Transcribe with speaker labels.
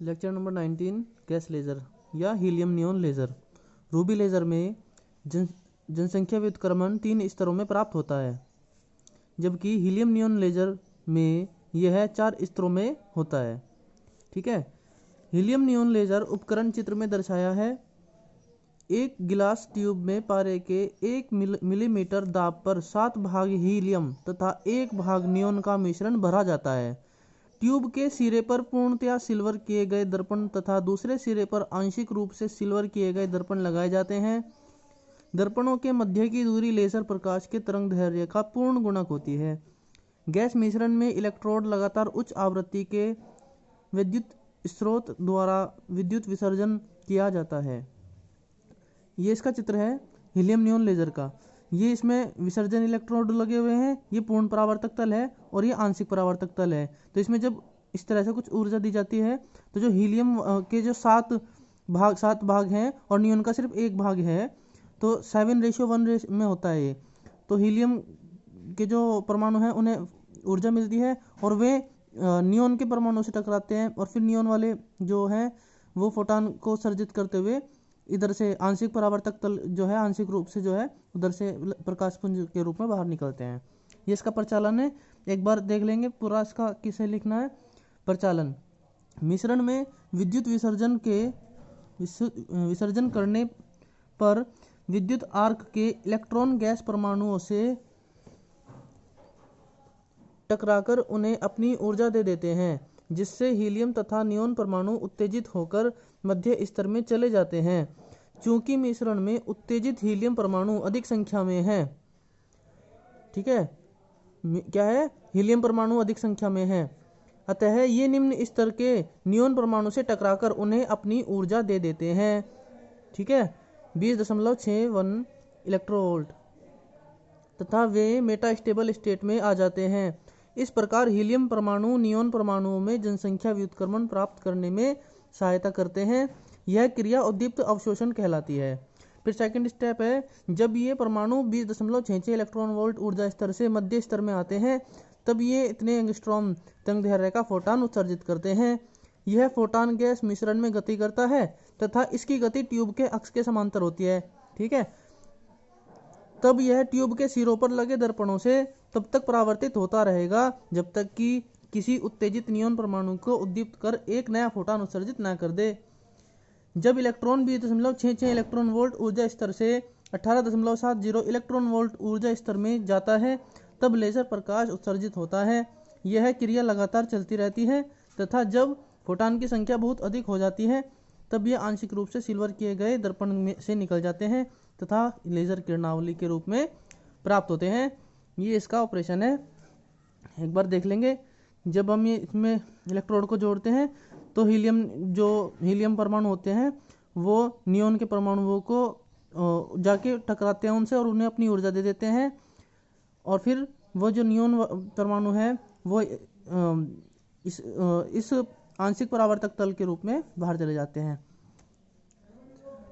Speaker 1: Lecture number 19 gas laser या helium neon laser. Ruby laser में जनसंख्या व्युत्क्रमण 3 स्तरों में प्राप्त होता है, जबकि हीलियम नियॉन लेज़र में यह 4 स्तरों में होता है। ठीक है। हीलियम नियॉन लेज़र उपकरण चित्र में दर्शाया है। एक गिलास ट्यूब में पारे के 1 मिलीमीटर दाब पर 7 भाग हीलियम तथा 1 भाग नियॉन का मिश्रण भरा जाता है। ट्यूब के सिरे पर पूर्णतया सिल्वर किए गए दर्पण तथा दूसरे सिरे पर आंशिक रूप से सिल्वर किए गए दर्पण लगाए जाते हैं। दर्पणों के मध्य की दूरी लेजर प्रकाश के तरंग दैर्ध्य का पूर्ण गुणक होती है। गैस मिश्रण में इलेक्ट्रोड लगातार उच्च आवृत्ति के विद्युत स्रोत द्वारा विद्युत विसर्जन किया जाता है। ये इसका चित्र है हीलियम नियॉन लेजर का। ये इसमें विसर्जन इलेक्ट्रोड लगे हुए हैं, ये पूर्ण परावर्तक तल है और ये आंशिक परावर्तक तल है। तो इसमें जब इस तरह से कुछ ऊर्जा दी जाती है तो जो हीलियम के जो 7 भाग हैं और नियॉन का सिर्फ 1 भाग है, तो 7:1 में होता है ये। तो हीलियम के जो परमाणु हैं उन्हें ऊर्जा मिलती है और वे नियॉन के परमाणु से टकराते हैं और फिर नियॉन वाले जो हैं वो फोटॉन को सर्जित करते हुए इधर से आंशिक परावर्तक तल जो है आंशिक रूप से जो है उधर से प्रकाश पुंज के रूप में बाहर निकलते हैं। ये इसका प्रचालन है। एक बार देख लेंगे पूरा इसका किसे लिखना है। प्रचालन: मिश्रण में विद्युत विसर्जन करने पर विद्युत आर्क के इलेक्ट्रॉन गैस परमाणुओं से टकराकर उन्हें अपनी ऊर्जा दे देते हैं, जिससे हीलियम तथा नियॉन परमाणु उत्तेजित होकर मध्य स्तर में चले जाते हैं। चूंकि मिश्रण में उत्तेजित हीलियम परमाणु अधिक संख्या में हैं, ठीक है, क्या है, हीलियम परमाणु अधिक संख्या में हैं, अतः ये निम्न स्तर के नियॉन परमाणु से टकराकर उन्हें अपनी ऊर्जा दे देते हैं। ठीक है, 20.61 इलेक्ट्रोवोल्ट तथा वे मेटास्टेबल स्टेट में आ जाते हैं। इस प्रकार हीलियम परमाणु नियॉन परमाणुओं में जनसंख्या व्युत्क्रमण प्राप्त करने में सहायता करते हैं। यह क्रिया उद्दीप्त अवशोषण कहलाती है। फिर सेकंड स्टेप है, जब ये परमाणु 20.66 इलेक्ट्रॉन वोल्ट ऊर्जा स्तर से मध्य स्तर में आते हैं, तब ये इतने एंगस्ट्रॉम तरंग दैर्ध्य का फोटॉन उत्सर्जित करते हैं। यह फोटॉन गैस मिश्रण में गति करता है तथा इसकी गति ट्यूब के अक्ष के समांतर होती है। ठीक है, तब यह ट्यूब के सिरों पर लगे दर्पणों से तब तक परावर्तित होता रहेगा जब तक कि किसी उत्तेजित नियॉन परमाणु को उद्दीप्त कर एक नया फोटॉन उत्सर्जित न कर दे। जब इलेक्ट्रॉन 20.66 इलेक्ट्रॉन वोल्ट ऊर्जा स्तर से 18.70 इलेक्ट्रॉन वोल्ट ऊर्जा स्तर में जाता है, तब लेजर प्रकाश उत्सर्जित होता है। यह क्रिया लगातार चलती रहती है तथा जब फोटॉन की संख्या बहुत अधिक हो जाती है, तब यह आंशिक रूप से सिल्वर किए गए दर्पण से निकल जाते हैं तथा लेजर किरणावली के रूप में प्राप्त होते हैं। ये इसका ऑपरेशन है। एक बार देख लेंगे। जब हम ये इसमें इलेक्ट्रोड को जोड़ते हैं तो हीलियम परमाणु होते हैं वो नियॉन के परमाणुओं को जाके टकराते हैं उनसे और उन्हें अपनी ऊर्जा दे देते हैं, और फिर वो जो नियॉन परमाणु है वो इस आंशिक परावर्तक तल के रूप में बाहर चले जाते हैं।